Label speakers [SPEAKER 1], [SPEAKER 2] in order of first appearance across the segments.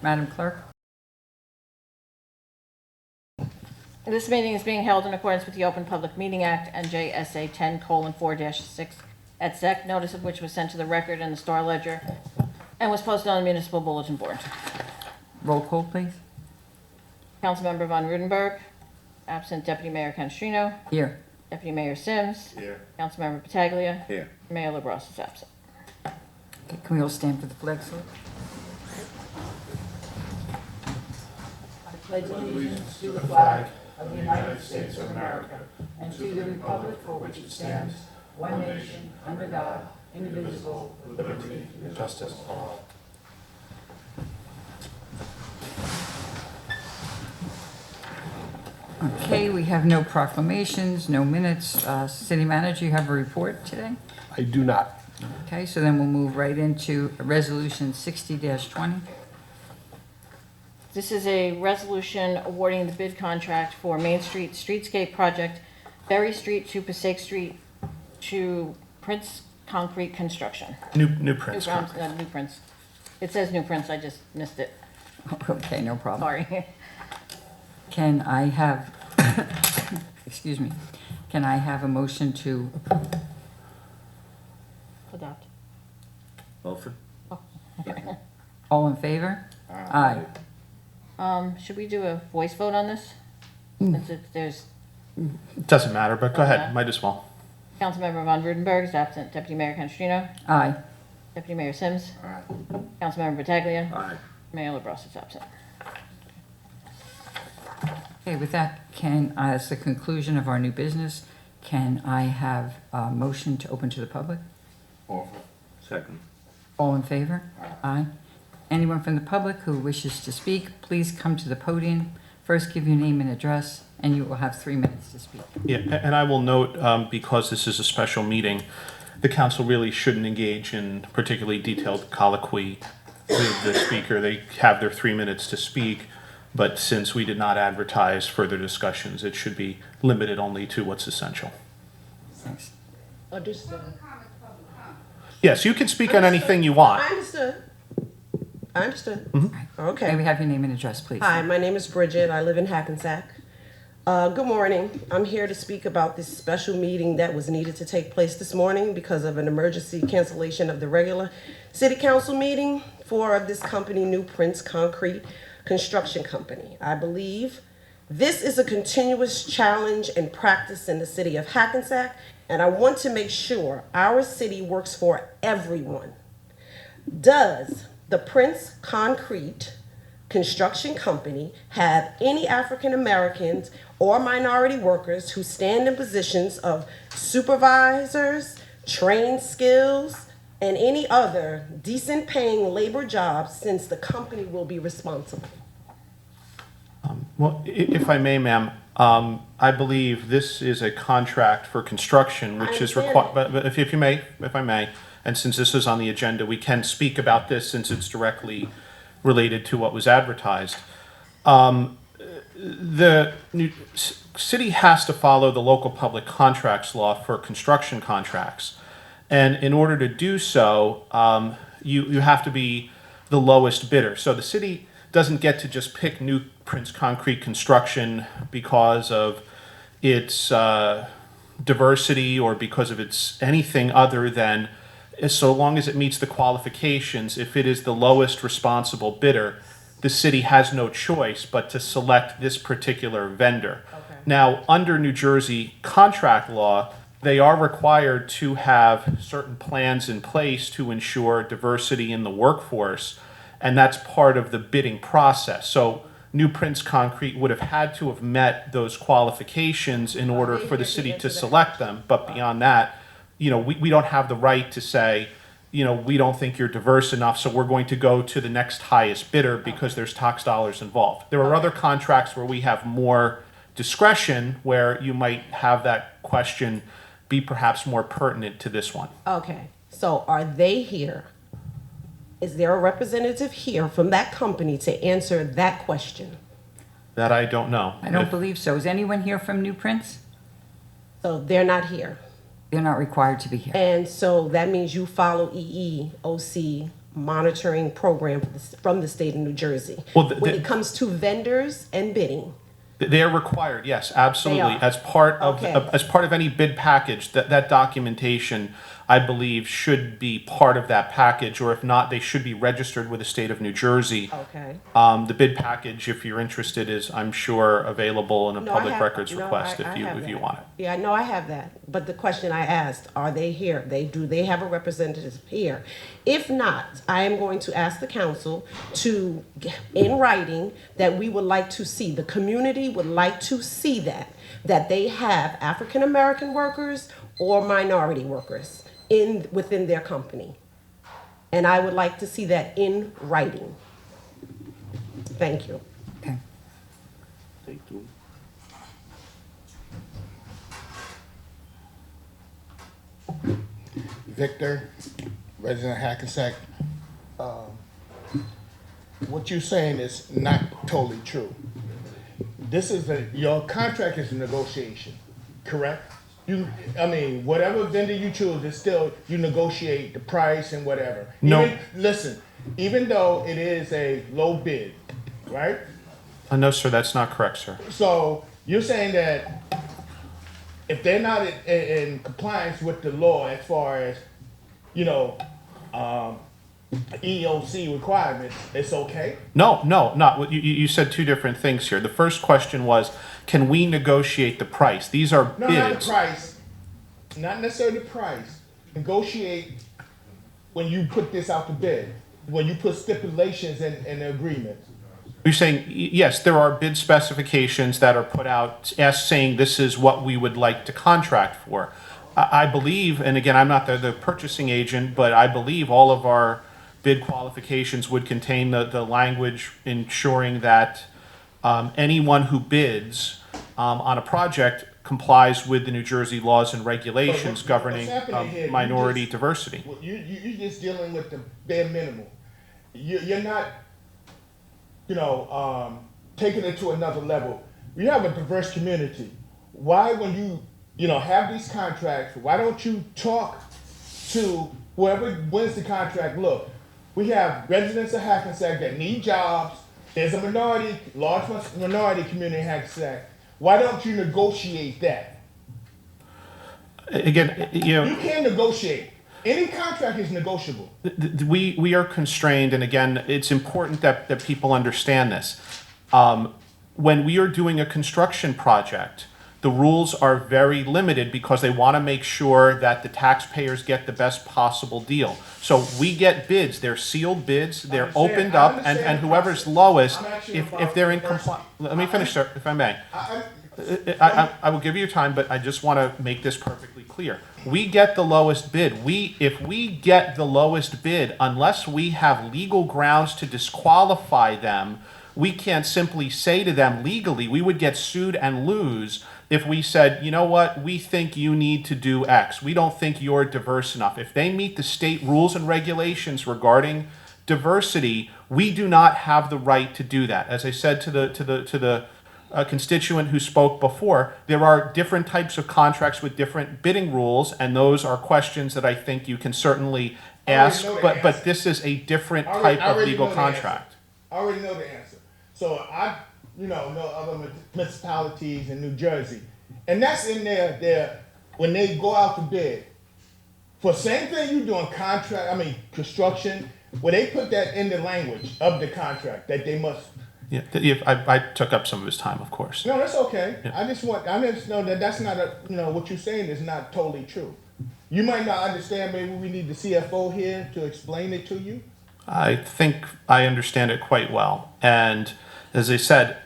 [SPEAKER 1] Madam Clerk?
[SPEAKER 2] This meeting is being held in accordance with the Open Public Meeting Act and JSA 10:4-6 et sec, notice of which was sent to the record in the Star Ledger and was posted on the municipal bulletin board.
[SPEAKER 1] Roll call, please.
[SPEAKER 2] Councilmember Von Rudenberg, absent Deputy Mayor Canestrino,
[SPEAKER 1] Here.
[SPEAKER 2] Deputy Mayor Sims,
[SPEAKER 3] Here.
[SPEAKER 2] Councilmember Pataglia,
[SPEAKER 3] Here.
[SPEAKER 2] Mayor LaBrosse is absent.
[SPEAKER 1] Okay, can we all stand for the flag salute? I pledge allegiance to the flag of the United States of America and to the republic for which it stands, one nation, under God, indivisible, with liberty and justice for all. Okay, we have no proclamations, no minutes. City Manager, you have a report today?
[SPEAKER 4] I do not.
[SPEAKER 1] Okay, so then we'll move right into Resolution 60-20.
[SPEAKER 2] This is a resolution awarding the bid contract for Main Street Streetscape Project, Berry Street to Passaic Street to Prince Concrete Construction.
[SPEAKER 4] New Prince.
[SPEAKER 2] New Prince. It says New Prince, I just missed it.
[SPEAKER 1] Okay, no problem.
[SPEAKER 2] Sorry.
[SPEAKER 1] Can I have, excuse me, can I have a motion to,
[SPEAKER 2] Adopt.
[SPEAKER 3] Wilford?
[SPEAKER 1] all in favor? Aye.
[SPEAKER 2] Should we do a voice vote on this? Since there's
[SPEAKER 4] Doesn't matter, but go ahead. Might as well.
[SPEAKER 2] Councilmember Von Rudenberg is absent, Deputy Mayor Canestrino,
[SPEAKER 1] Aye.
[SPEAKER 2] Deputy Mayor Sims,
[SPEAKER 3] Aye.
[SPEAKER 2] Councilmember Pataglia,
[SPEAKER 3] Aye.
[SPEAKER 2] Mayor LaBrosse is absent.
[SPEAKER 1] Okay, with that, as the conclusion of our new business, can I have a motion to open to the public?
[SPEAKER 3] Offer. Second.
[SPEAKER 1] All in favor? Aye. Anyone from the public who wishes to speak, please come to the podium. First, give your name and address, and you will have 3 minutes to speak.
[SPEAKER 4] Yeah, and I will note, because this is a special meeting, the council really shouldn't engage in particularly detailed colloquy with the speaker. They have their 3 minutes to speak, but since we did not advertise further discussions, it should be limited only to what's essential.
[SPEAKER 1] Thanks.
[SPEAKER 5] Understood.
[SPEAKER 4] Yes, you can speak on anything you want.
[SPEAKER 5] I understood. I understood.
[SPEAKER 1] May
[SPEAKER 5] Okay.
[SPEAKER 1] we have your name and address, please?
[SPEAKER 5] Hi, my name is Bridget. I live in Hackensack. Good morning. I'm here to speak about this special meeting that was needed to take place this morning because of an emergency cancellation of the regular city council meeting for this company, New Prince Concrete Construction Company. I believe this is a continuous challenge and practice in the city of Hackensack, and I want to make sure our city works for everyone. Does the Prince Concrete Construction Company have any African Americans or minority workers who stand in positions of supervisors, trained skills, and any other decent paying labor jobs, since the company will be responsible?
[SPEAKER 4] Well, if I may, ma'am, I believe this is a contract for construction, which is
[SPEAKER 5] understand
[SPEAKER 4] required, but if I may, and since this is on the agenda, we can speak about this since it's directly related to what was advertised. The city has to follow the local public contracts law for construction contracts. And in order to do so, you have to be the lowest bidder. So the city doesn't get to just pick New Prince Concrete Construction because of its diversity or because of its anything other than, so long as it meets the qualifications. If it is the lowest responsible bidder, the city has no choice but to select this particular vendor.
[SPEAKER 5] Okay.
[SPEAKER 4] Now, under New Jersey contract law, they are required to have certain plans in place to ensure diversity in the workforce, and that's part of the bidding process. So New Prince Concrete would have had to have met those qualifications in order for the city to select them. But beyond that, we don't have the right to say, we don't think you're diverse enough, so we're going to go to the next highest bidder because there's tax dollars involved. There are other contracts where we have more discretion, where you might have that question be perhaps more pertinent to this one.
[SPEAKER 5] Okay, so are they here? Is there a representative here from that company to answer that question?
[SPEAKER 4] That I don't know.
[SPEAKER 1] I don't believe so. Is anyone here from New Prince?
[SPEAKER 5] So they're not here.
[SPEAKER 1] They're not required to be here.
[SPEAKER 5] And so that means you follow EEOC monitoring program from the state of New Jersey.
[SPEAKER 4] Well,
[SPEAKER 5] When it comes to vendors and bidding.
[SPEAKER 4] They're required, yes, absolutely.
[SPEAKER 5] They are.
[SPEAKER 4] As part of,
[SPEAKER 5] Okay.
[SPEAKER 4] as part of any bid package, that documentation, I believe, should be part of that package, or if not, they should be registered with the state of New Jersey.
[SPEAKER 5] Okay.
[SPEAKER 4] The bid package, if you're interested, is, I'm sure, available in a
[SPEAKER 5] No, I
[SPEAKER 4] public
[SPEAKER 5] have-
[SPEAKER 4] records
[SPEAKER 5] no,
[SPEAKER 4] request
[SPEAKER 5] I
[SPEAKER 4] if you,
[SPEAKER 5] have
[SPEAKER 4] if you
[SPEAKER 5] that.
[SPEAKER 4] want it.
[SPEAKER 5] Yeah, no, I have that. But the question I asked, are they here? Do they have a representative here? If not, I am going to ask the council to, in writing, that we would like to see, the community would like to see that they have African-American workers or minority workers within their company. And I would like to see that in writing. Thank you.
[SPEAKER 3] Thank you.
[SPEAKER 6] Victor, resident of Hackensack. What you're saying is not totally true. Your contract is a negotiation, correct? Whatever vendor you choose, it's still, you negotiate the price and whatever.
[SPEAKER 4] No.
[SPEAKER 6] Listen, even though it is a low bid, right?
[SPEAKER 4] No, sir, that's not correct, sir.
[SPEAKER 6] So you're saying that if they're not in compliance with the law as far as, EOC requirements, it's okay?
[SPEAKER 4] No, not. You said two different things here. The first question was, can we negotiate the price? These are
[SPEAKER 6] No, not the
[SPEAKER 4] bids.
[SPEAKER 6] price, not necessarily the price. Negotiate when you put this out to bid, when you put stipulations in the agreement.
[SPEAKER 4] You're saying, yes, there are bid specifications that are put out as saying this is what we would like to contract for. I believe, and again, I'm not the purchasing agent, but I believe all of our bid qualifications would contain the language ensuring that anyone who bids on a project complies with the New Jersey laws and regulations
[SPEAKER 6] What's
[SPEAKER 4] governing
[SPEAKER 6] happening here,
[SPEAKER 4] minority diversity.
[SPEAKER 6] You're just dealing with the bare minimum. You're not, taking it to another level. We have a diverse community. Why, when you have these contracts, why don't you talk to whoever wins the contract? Look, we have residents of Hackensack that need jobs. There's a large minority community in Hackensack. Why don't you negotiate that?
[SPEAKER 4] Again,
[SPEAKER 6] You can negotiate. Any contract is negotiable.
[SPEAKER 4] we are constrained, and again, it's important that people understand this. When we are doing a construction project, the rules are very limited because they want to make sure that the taxpayers get the best possible deal. So we get bids, they're sealed bids, they're opened
[SPEAKER 6] I
[SPEAKER 4] up,
[SPEAKER 6] understand
[SPEAKER 4] and
[SPEAKER 6] the
[SPEAKER 4] whoever's
[SPEAKER 6] process.
[SPEAKER 4] lowest,
[SPEAKER 6] I'm asking
[SPEAKER 4] if
[SPEAKER 6] about
[SPEAKER 4] they're in
[SPEAKER 6] diversity.
[SPEAKER 4] compliance, let me finish, sir, if I may. I will give you time, but I just want to make this perfectly clear. We get the lowest bid. If we get the lowest bid, unless we have legal grounds to disqualify them, we can't simply say to them legally, we would get sued and lose if we said, you know what, we think you need to do X. We don't think you're diverse enough. If they meet the state rules and regulations regarding diversity, we do not have the right to do that. As I said to the constituent who spoke before, there are different types of contracts with different bidding rules, and those are questions that I think you can certainly ask,
[SPEAKER 6] know the
[SPEAKER 4] but
[SPEAKER 6] answer.
[SPEAKER 4] this is a different
[SPEAKER 6] I
[SPEAKER 4] type of
[SPEAKER 6] already
[SPEAKER 4] legal
[SPEAKER 6] know the answer.
[SPEAKER 4] contract.
[SPEAKER 6] I already know the answer. So I, know other municipalities in New Jersey, and that's in their when they go out to bid for same thing you doing construction, where they put that in the language of the contract that they must.
[SPEAKER 4] Yeah, I took up some of his time, of course.
[SPEAKER 6] No, that's okay.
[SPEAKER 4] Yeah.
[SPEAKER 6] I just know that that's not what you're saying is not totally true. You might not understand. Maybe we need the CFO here to explain it to you.
[SPEAKER 4] I think I understand it quite well. And as I said,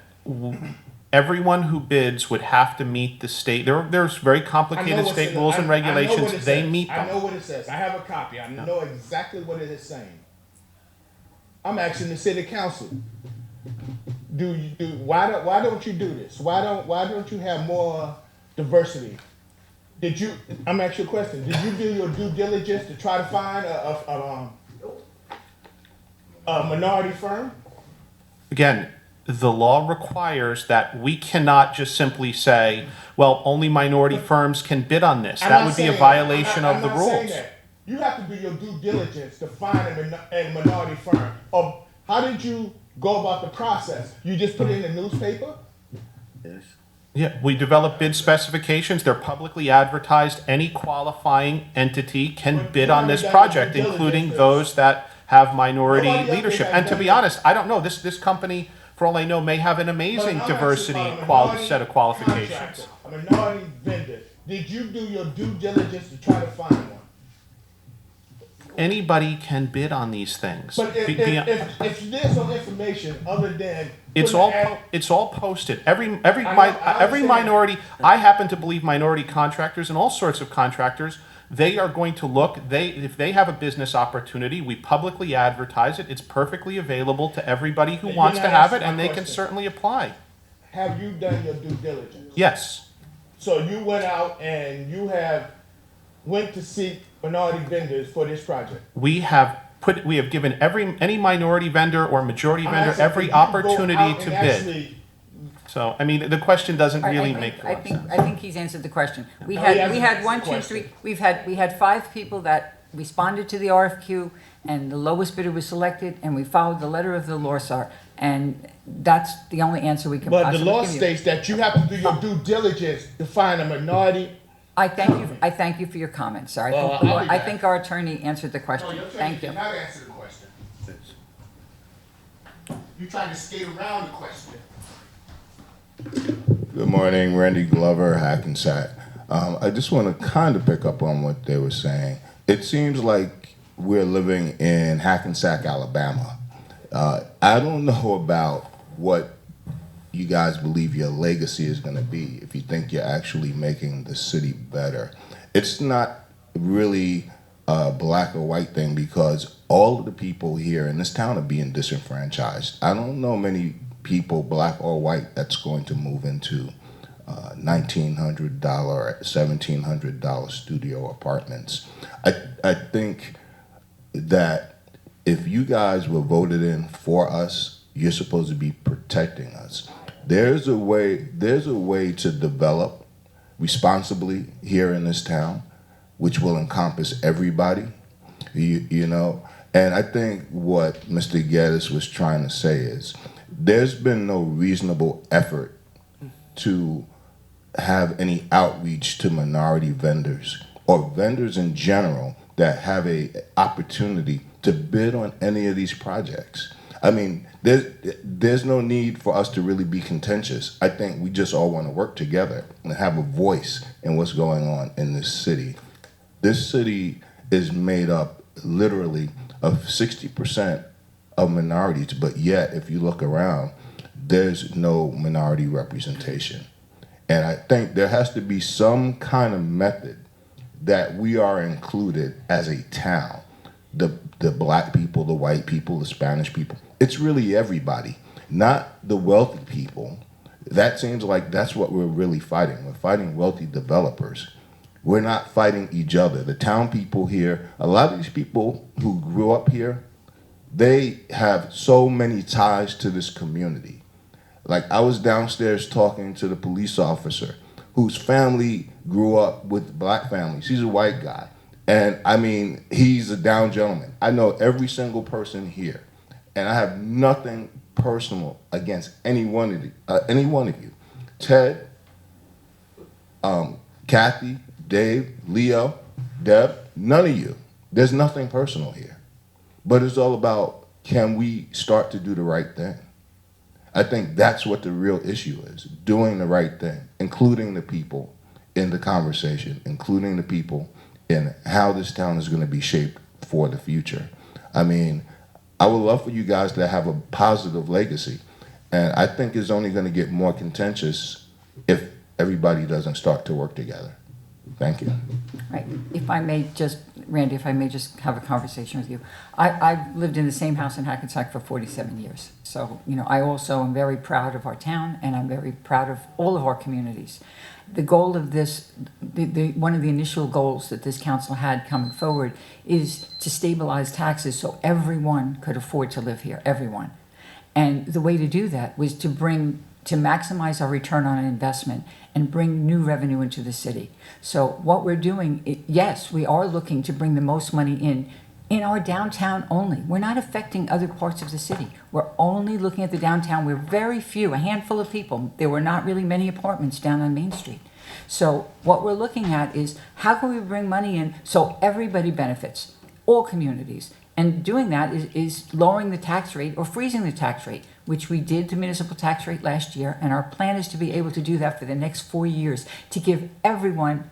[SPEAKER 4] everyone who bids would have to meet the state. There's very complicated state rules and regulations. They meet them.
[SPEAKER 6] I know what it says. I have a copy. I know exactly what it is saying. I'm asking the city council. Why don't you do this? Why don't you have more diversity? I'm asking you a question. Did you do your due diligence to try to find a minority firm?
[SPEAKER 4] Again, the law requires that we cannot just simply say, well, only minority firms can bid on this. That would be a violation of the
[SPEAKER 6] I'm not saying
[SPEAKER 4] rules.
[SPEAKER 6] that. You have to do your due diligence to find a minority firm. Or how did you go about the process? You just put it in the newspaper?
[SPEAKER 3] Yes.
[SPEAKER 4] Yeah, we develop bid specifications. They're publicly advertised. Any qualifying entity can
[SPEAKER 6] But
[SPEAKER 4] bid
[SPEAKER 6] you
[SPEAKER 4] on
[SPEAKER 6] haven't
[SPEAKER 4] this
[SPEAKER 6] done
[SPEAKER 4] project,
[SPEAKER 6] your due
[SPEAKER 4] including
[SPEAKER 6] diligence.
[SPEAKER 4] those that have minority
[SPEAKER 6] Nobody else
[SPEAKER 4] leadership.
[SPEAKER 6] has
[SPEAKER 4] And to
[SPEAKER 6] done
[SPEAKER 4] be
[SPEAKER 6] that.
[SPEAKER 4] honest, I don't know. This company, for all I know, may have an amazing
[SPEAKER 6] But I'm
[SPEAKER 4] diversity
[SPEAKER 6] asking about a minority
[SPEAKER 4] set of qualifications.
[SPEAKER 6] contractor, a minority vendor. Did you do your due diligence to try to find one?
[SPEAKER 4] Anybody can bid on these things.
[SPEAKER 6] But
[SPEAKER 4] Be- be-
[SPEAKER 6] if there's no information other than
[SPEAKER 4] It's
[SPEAKER 6] putting
[SPEAKER 4] all
[SPEAKER 6] an ad-
[SPEAKER 4] it's all posted. Every
[SPEAKER 6] I
[SPEAKER 4] every
[SPEAKER 6] understand.
[SPEAKER 4] minority. I happen to believe minority contractors and all sorts of contractors. They are going to look. If they have a business opportunity, we publicly advertise it. It's perfectly available to everybody who
[SPEAKER 6] You're
[SPEAKER 4] wants
[SPEAKER 6] not
[SPEAKER 4] to have it,
[SPEAKER 6] answering
[SPEAKER 4] and
[SPEAKER 6] my
[SPEAKER 4] they can
[SPEAKER 6] question.
[SPEAKER 4] certainly apply.
[SPEAKER 6] have you done your due diligence?
[SPEAKER 4] Yes,
[SPEAKER 6] So you went out and you have went to seek minority vendors for this project.
[SPEAKER 4] we have given any minority vendor or majority
[SPEAKER 6] I'm
[SPEAKER 4] vendor
[SPEAKER 6] asking,
[SPEAKER 4] every
[SPEAKER 6] did you go
[SPEAKER 4] opportunity
[SPEAKER 6] out
[SPEAKER 4] to
[SPEAKER 6] and
[SPEAKER 4] bid.
[SPEAKER 6] actually-
[SPEAKER 4] So I mean, the question doesn't
[SPEAKER 1] All right,
[SPEAKER 4] really
[SPEAKER 1] I
[SPEAKER 4] make
[SPEAKER 1] think,
[SPEAKER 4] a
[SPEAKER 1] I
[SPEAKER 4] lot of
[SPEAKER 1] think,
[SPEAKER 4] sense.
[SPEAKER 1] I think he's answered the question. We
[SPEAKER 6] No, he
[SPEAKER 1] had
[SPEAKER 6] hasn't answered
[SPEAKER 1] one,
[SPEAKER 6] the
[SPEAKER 1] two,
[SPEAKER 6] question.
[SPEAKER 1] three, we had 5 people that responded to the RFQ, and the lowest bidder was selected, and we followed the letter of the law, sir. And that's the only answer we can
[SPEAKER 6] But the
[SPEAKER 1] possibly
[SPEAKER 6] law
[SPEAKER 1] give you.
[SPEAKER 6] states that you have to do your due diligence to find a minority.
[SPEAKER 1] I thank you for your comments, sir.
[SPEAKER 6] Well, I'll be
[SPEAKER 1] I
[SPEAKER 6] back.
[SPEAKER 1] think our attorney answered the question. Thank you.
[SPEAKER 6] not answer the question. You trying to skate around the question.
[SPEAKER 7] Good morning, Randy Glover, Hackensack. I just want to kind of pick up on what they were saying. It seems like we're living in Hackensack, Alabama. I don't know about what you guys believe your legacy is going to be if you think you're actually making the city better. It's not really a black or white thing because all of the people here in this town are being disenfranchised. I don't know many people, black or white, that's going to move into $1,900, $1,700 studio apartments. I think that if you guys were voted in for us, you're supposed to be protecting us. There's a way to develop responsibly here in this town, which will encompass everybody, you know. And I think what Mr. Geddes was trying to say is there's been no reasonable effort to have any outreach to minority vendors or vendors in general that have a opportunity to bid on any of these projects. I mean, there's no need for us to really be contentious. I think we just all want to work together and have a voice in what's going on in this city. This city is made up literally of 60% of minorities, but yet if you look around, there's no minority representation. And I think there has to be some kind of method that we are included as a town. The black people, the white people, the Spanish people. It's really everybody, not the wealthy people. That seems like that's what we're really fighting. We're fighting wealthy developers. We're not fighting each other. The town people here, a lot of these people who grew up here, they have so many ties to this community. Like I was downstairs talking to the police officer whose family grew up with black families. He's a white guy. And I mean, he's a down gentleman. I know every single person here. And I have nothing personal against any one of you. Ted, Kathy, Dave, Leo, Deb, none of you. There's nothing personal here. But it's all about, can we start to do the right thing? I think that's what the real issue is, doing the right thing, including the people in the conversation, including the people in how this town is going to be shaped for the future. I mean, I would love for you guys to have a positive legacy, and I think it's only going to get more contentious if everybody doesn't start to work together. Thank you.
[SPEAKER 1] Right. If I may just, Randy, if I may just have a conversation with you. I've lived in the same house in Hackensack for 47 years. So, you know, I also am very proud of our town, and I'm very proud of all of our communities. The goal of this, one of the initial goals that this council had coming forward is to stabilize taxes so everyone could afford to live here, everyone. And the way to do that was to to maximize our return on investment and bring new revenue into the city. So what we're doing, yes, we are looking to bring the most money in our downtown only. We're not affecting other parts of the city. We're only looking at the downtown. We're very few, a handful of people. There were not really many apartments down on Main Street. So what we're looking at is how can we bring money in so everybody benefits, all communities. And doing that is lowering the tax rate or freezing the tax rate, which we did the municipal tax rate last year. And our plan is to be able to do that for the next 4 years to give everyone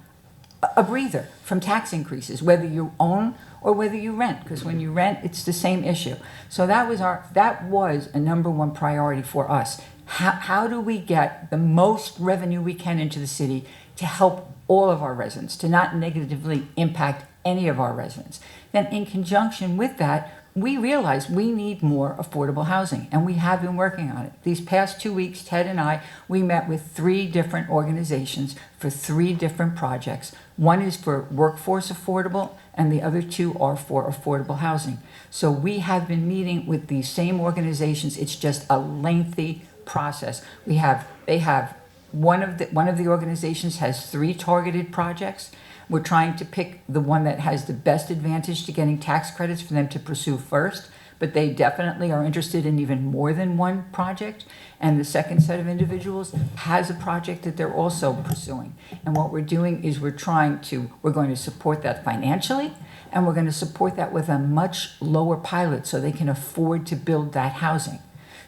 [SPEAKER 1] a breather from tax increases, whether you own or whether you rent, because when you rent, it's the same issue. So that was a number one priority for us. How do we get the most revenue we can into the city to help all of our residents, to not negatively impact any of our residents? Then in conjunction with that, we realized we need more affordable housing, and we have been working on it. These past 2 weeks, Ted and I, we met with 3 different organizations for 3 different projects. One is for workforce affordable, and the other 2 are for affordable housing. So we have been meeting with these same organizations. It's just a lengthy process. They have one of the organizations has 3 targeted projects. We're trying to pick the one that has the best advantage to getting tax credits for them to pursue first, but they definitely are interested in even more than one project. And the second set of individuals has a project that they're also pursuing. And what we're doing is we're going to support that financially, and we're going to support that with a much lower pilot so they can afford to build that housing.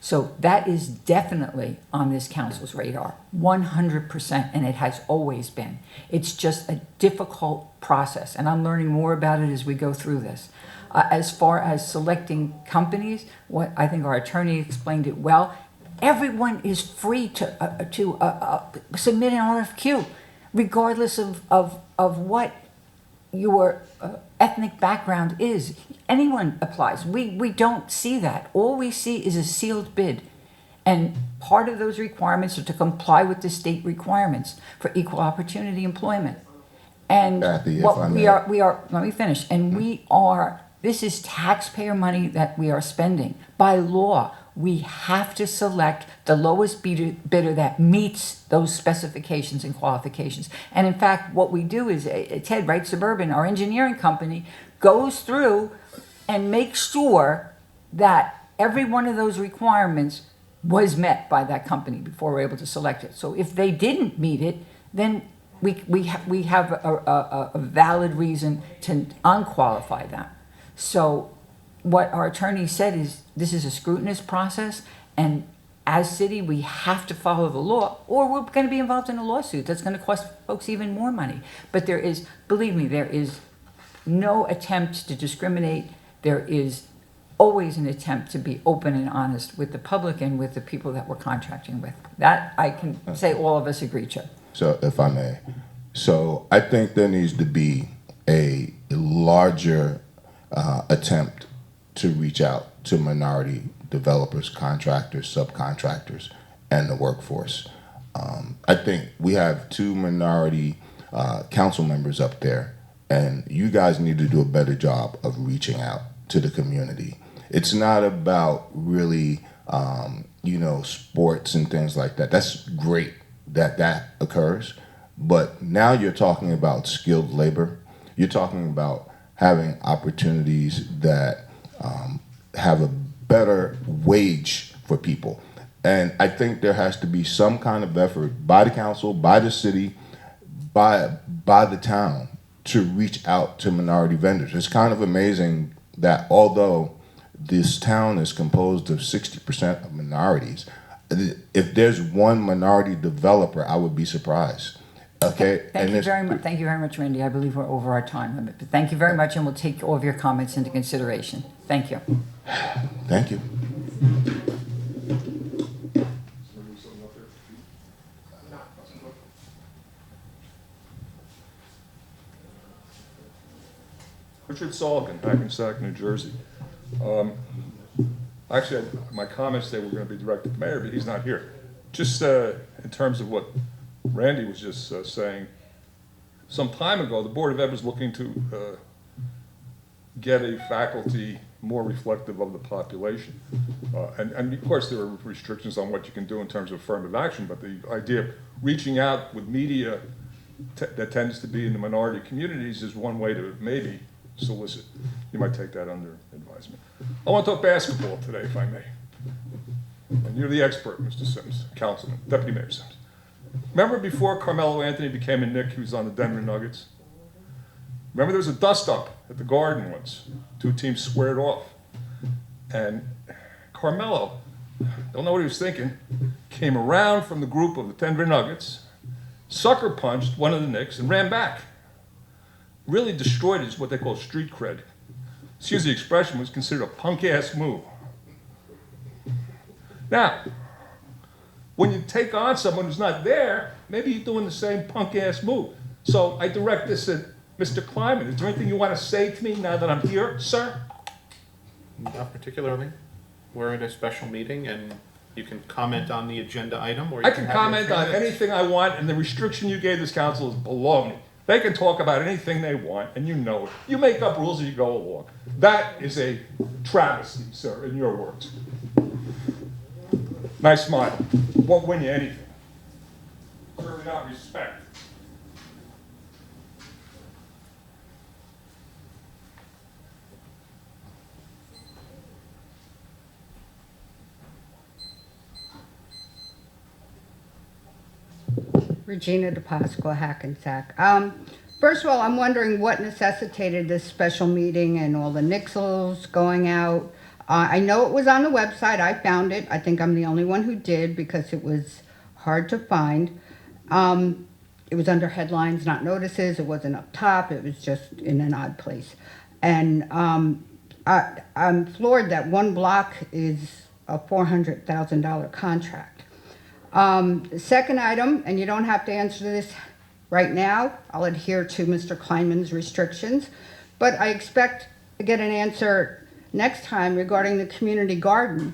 [SPEAKER 1] So that is definitely on this council's radar, 100%, and it has always been. It's just a difficult process, and I'm learning more about it as we go through this. As far as selecting companies, what I think our attorney explained it well, everyone is free to submit an RFQ, regardless of what your ethnic background is. Anyone applies. We don't see that. All we see is a sealed bid. And part of those requirements are to comply with the state requirements for equal opportunity employment. And
[SPEAKER 7] Kathy,
[SPEAKER 1] what
[SPEAKER 7] if I
[SPEAKER 1] we
[SPEAKER 7] may.
[SPEAKER 1] are, let me finish. And this is taxpayer money that we are spending. By law, we have to select the lowest bidder that meets those specifications and qualifications. And in fact, what we do is, Ted, right, Suburban, our engineering company, goes through and makes sure that every one of those requirements was met by that company before we're able to select it. So if they didn't meet it, then we have a valid reason to unqualify them. So what our attorney said is this is a scrutinous process, and as city, we have to follow the law, or we're going to be involved in a lawsuit that's going to cost folks even more money. But there is, believe me, there is no attempt to discriminate. There is always an attempt to be open and honest with the public and with the people that we're contracting with. That I can say all of us agree to.
[SPEAKER 7] So, if I may, so I think there needs to be a larger attempt to reach out to minority developers, contractors, subcontractors, and the workforce. I think we have 2 minority council members up there, and you guys need to do a better job of reaching out to the community. It's not about really, sports and things like that. That's great that occurs, but now you're talking about skilled labor. You're talking about having opportunities that have a better wage for people. And I think there has to be some kind of effort by the council, by the city, by the town to reach out to minority vendors. It's kind of amazing that although this town is composed of 60% of minorities, if there's one minority developer, I would be surprised. Okay.
[SPEAKER 1] Thank you very much. Thank you very much, Randy. I believe we're over our time limit. But thank you very much, and we'll take all of your comments into consideration. Thank you.
[SPEAKER 7] Thank you.
[SPEAKER 8] Richard Sullivan, Hackensack, New Jersey. Actually, my comments today were going to be directed to the mayor, but he's not here. Just in terms of what Randy was just saying, some time ago, the Board of Ed was looking to get a faculty more reflective of the population. And of course, there are restrictions on what you can do in terms of affirmative action, but the idea of reaching out with media that tends to be in the minority communities is one way to maybe solicit. You might take that under advisement. I want to talk basketball today, if I may. And you're the expert, Mr. Sims, Councilman, Deputy Mayor Sims. Remember before Carmelo Anthony became a Knick, he was on the Denver Nuggets? Remember there was a dust-up at the Garden once. Two teams squared off. And Carmelo, don't know what he was thinking, came around from the group of the Denver Nuggets, sucker punched one of the Knicks, and ran back. Really destroyed his, what they call street cred. Excuse the expression, was considered a punk-ass move. Now, when you take on someone who's not there, maybe you're doing the same punk-ass move. So I direct this at Mr. Kleiman. Is there anything you want to say to me now that I'm here, sir?
[SPEAKER 4] Not particularly. We're in a special meeting, and you can comment on the agenda item, or you
[SPEAKER 8] I
[SPEAKER 4] can
[SPEAKER 8] can
[SPEAKER 4] have your
[SPEAKER 8] comment
[SPEAKER 4] 3
[SPEAKER 8] on
[SPEAKER 4] minutes.
[SPEAKER 8] anything I want, and the restriction you gave this council is baloney. They can talk about anything they want, and you know it. You make up rules as you go along. That is a travesty, sir, in your words. Nice smile. Won't win you anything. Certainly not respect.
[SPEAKER 9] Regina DePasqua, Hackensack. First of all, I'm wondering what necessitated this special meeting and all the nixles going out. I know it was on the website. I found it. I think I'm the only one who did because it was hard to find. It was under headlines, not notices. It wasn't up top. It was just in an odd place. And I'm floored that one block is a $400,000 contract. The second item, and you don't have to answer this right now, I'll adhere to Mr. Kleinman's restrictions, but I expect to get an answer next time regarding the community garden.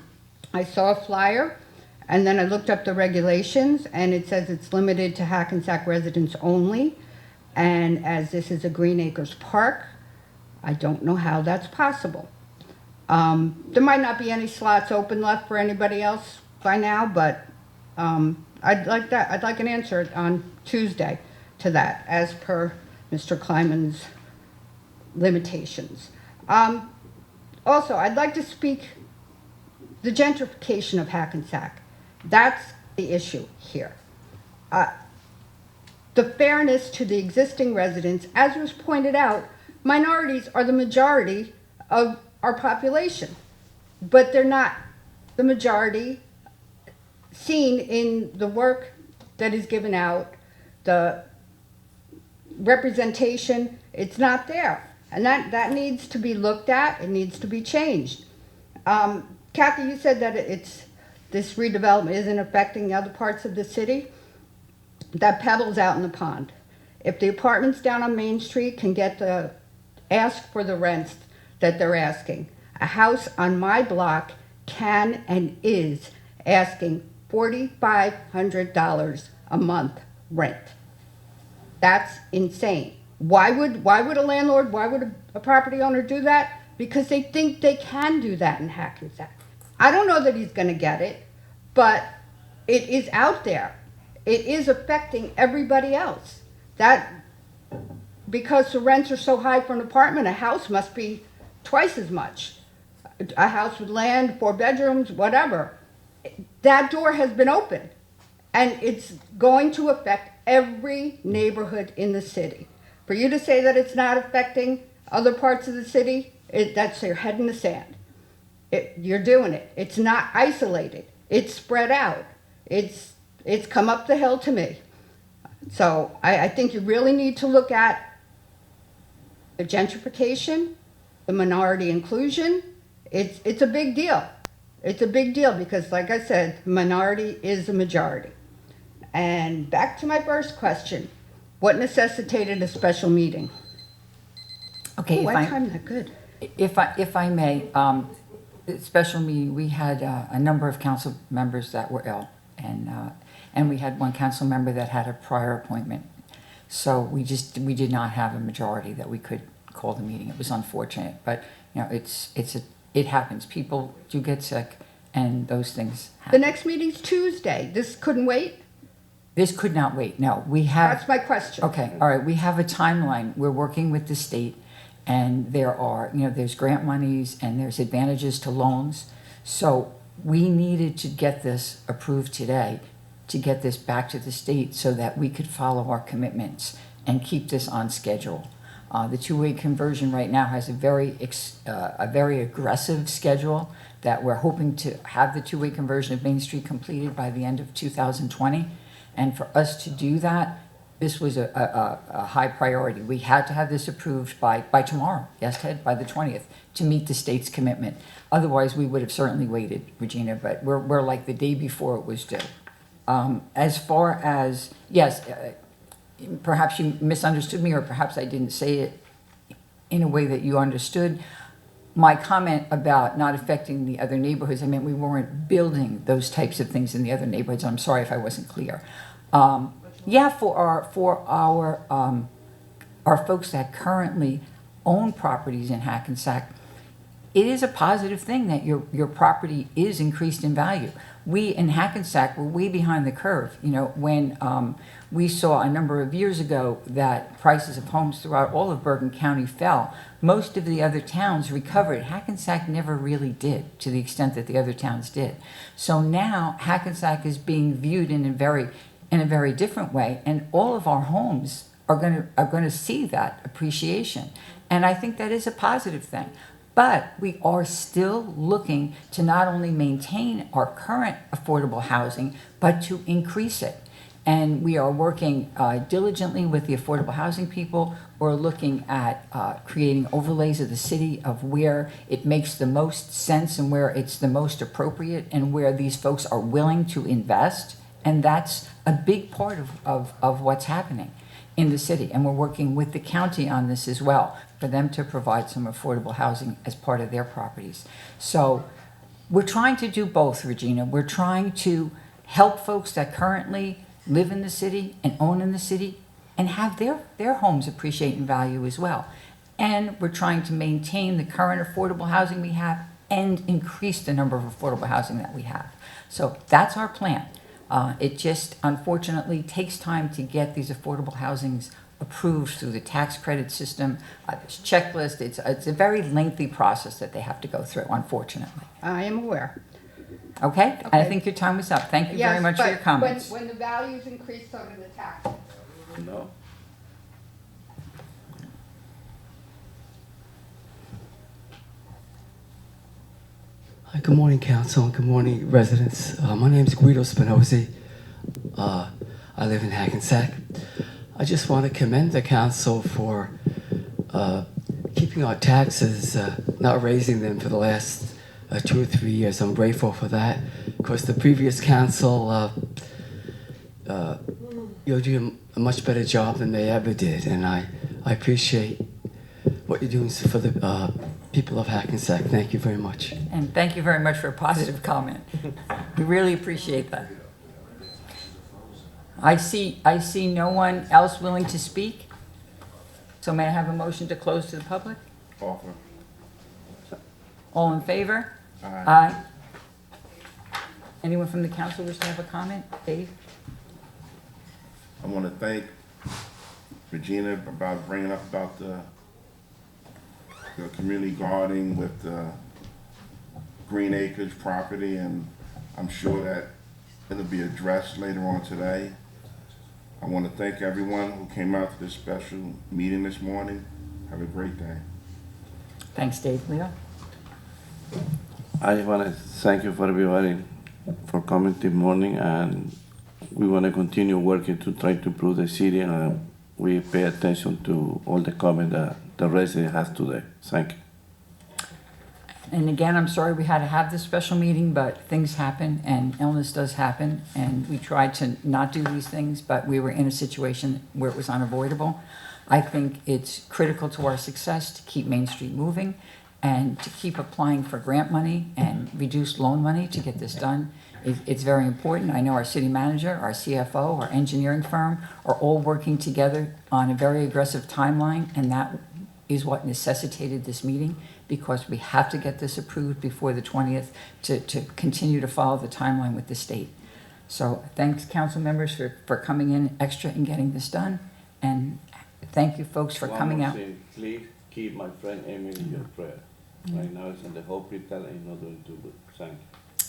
[SPEAKER 9] I saw a flyer, and then I looked up the regulations, and it says it's limited to Hackensack residents only, and as this is a Green Acres Park, I don't know how that's possible. There might not be any slots open left for anybody else by now, but I'd like an answer on Tuesday to that, as per Mr. Kleiman's limitations. Also, I'd like to speak the gentrification of Hackensack. That's the issue here. The fairness to the existing residents, as was pointed out, minorities are the majority of our population, but they're not the majority seen in the work that is given out, the representation, it's not there. And that needs to be looked at, it needs to be changed. Kathy, you said that this redevelopment isn't affecting the other parts of the city. That pebble's out in the pond. If the apartments down on Main Street can ask for the rents that they're asking, a house on my block can and is asking $4,500 a month rent. That's insane. Why would a landlord, why would a property owner do that? Because they think they can do that in Hackensack. I don't know that he's going to get it, but it is out there. It is affecting everybody else. That, because the rents are so high for an apartment, a house must be twice as much. A house with land, 4 bedrooms, whatever. That door has been opened, and it's going to affect every neighborhood in the city. For you to say that it's not affecting other parts of the city, that's your head in the sand. You're doing it. It's not isolated. It's spread out. It's come up the hill to me. So I think you really need to look at the gentrification, the minority inclusion. It's a big deal. It's a big deal because, like I said, minority is the majority. And back to my first question, what necessitated a special meeting?
[SPEAKER 1] Okay,
[SPEAKER 9] Oh, I timed that good.
[SPEAKER 1] if I may, special meeting, we had a number of council members that were ill, and we had one council member that had a prior appointment. So we did not have a majority that we could call the meeting. It was unfortunate, but you know, it's it happens. People do get sick, and those things
[SPEAKER 9] The
[SPEAKER 1] happen.
[SPEAKER 9] next meeting's Tuesday. This couldn't wait?
[SPEAKER 1] This could not wait. No, we have.
[SPEAKER 9] That's my question.
[SPEAKER 1] Okay, all right, we have a timeline. We're working with the state, and there's grant monies and there's advantages to loans. So we needed to get this approved today, to get this back to the state so that we could follow our commitments and keep this on schedule. The two-way conversion right now has a very aggressive schedule that we're hoping to have the two-way conversion of Main Street completed by the end of 2020. And for us to do that, this was a high priority. We had to have this approved by tomorrow, yes, Ted, by the 20th, to meet the state's commitment. Otherwise, we would have certainly waited, Regina, but we're like the day before it was due. As far as, yes, perhaps you misunderstood me, or perhaps I didn't say it in a way that you understood. My comment about not affecting the other neighborhoods, I meant we weren't building those types of things in the other neighborhoods. I'm sorry if I wasn't clear. Yeah, for our folks that currently own properties in Hackensack, it is a positive thing that your property is increased in value. We in Hackensack were way behind the curve. You know, when we saw a number of years ago that prices of homes throughout all of Bergen County fell, most of the other towns recovered. Hackensack never really did, to the extent that the other towns did. So now Hackensack is being viewed in a very different way, and all of our homes are going to see that appreciation. And I think that is a positive thing. But we are still looking to not only maintain our current affordable housing, but to increase it. And we are working diligently with the affordable housing people. We're looking at creating overlays of the city of where it makes the most sense and where it's the most appropriate and where these folks are willing to invest. And that's a big part of what's happening in the city. And we're working with the county on this as well, for them to provide some affordable housing as part of their properties. So we're trying to do both, Regina. We're trying to help folks that currently live in the city and own in the city and have their homes appreciate in value as well. And we're trying to maintain the current affordable housing we have and increase the number of affordable housing that we have. So that's our plan. It just unfortunately takes time to get these affordable housings approved through the tax credit system. There's checklist. It's a very lengthy process that they have to go through, unfortunately.
[SPEAKER 9] I am aware.
[SPEAKER 1] Okay? And I think your time is up. Thank you very
[SPEAKER 9] Yes,
[SPEAKER 1] much for your
[SPEAKER 9] but
[SPEAKER 1] comments.
[SPEAKER 9] when the values increase, so do the taxes.
[SPEAKER 3] No.
[SPEAKER 10] Hi, good morning, council, and good morning, residents. My name is Guido Spinozzi. I live in Hackensack. I just want to commend the council for keeping our taxes, not raising them for the last 2 or 3 years. I'm grateful for that. Of course, the previous council, you're doing a much better job than they ever did, and I appreciate what you're doing for the people of Hackensack. Thank you very much.
[SPEAKER 1] And thank you very much for a positive comment. We really appreciate that. I see no one else willing to speak. So may I have a motion to close to the public?
[SPEAKER 3] Offer.
[SPEAKER 1] All in favor?
[SPEAKER 3] Aye.
[SPEAKER 1] Anyone from the council wish to have a comment? Dave?
[SPEAKER 7] I want to thank Regina about bringing up about the community gardening with the Green Acres property, and I'm sure that it'll be addressed later on today. I want to thank everyone who came out to this special meeting this morning. Have a great day.
[SPEAKER 1] Thanks, Dave. Leo?
[SPEAKER 3] I want to thank you for everybody for coming this morning, and we want to continue working to try to improve the city, and we pay attention to all the comments that the resident has today. Thank you.
[SPEAKER 1] And again, I'm sorry we had to have this special meeting, but things happen and illness does happen. And we tried to not do these things, but we were in a situation where it was unavoidable. I think it's critical to our success to keep Main Street moving and to keep applying for grant money and reduced loan money to get this done. It's very important. I know our city manager, our CFO, our engineering firm are all working together on a very aggressive timeline, and that is what necessitated this meeting. because we have to get this approved before the 20th to continue to follow the timeline with the state. So thanks, council members, for coming in extra and getting this done. And thank you, folks, for
[SPEAKER 3] One
[SPEAKER 1] coming
[SPEAKER 3] more
[SPEAKER 1] out.
[SPEAKER 3] thing, please keep my friend Emily in your prayer. Right now, it's in the hospital and not doing too good. Thank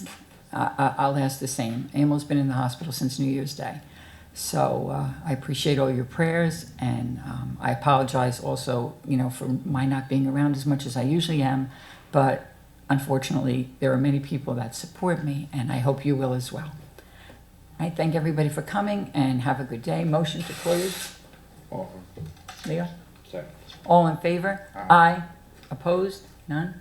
[SPEAKER 3] you.
[SPEAKER 1] I'll ask the same. Emil's been in the hospital since New Year's Day. So I appreciate all your prayers, and I apologize also, for my not being around as much as I usually am. But unfortunately, there are many people that support me, and I hope you will as well. I thank everybody for coming, and have a good day. Motion to close.
[SPEAKER 8] Offer.
[SPEAKER 1] Leo?
[SPEAKER 3] Second.
[SPEAKER 1] All in favor? Aye. Opposed? None?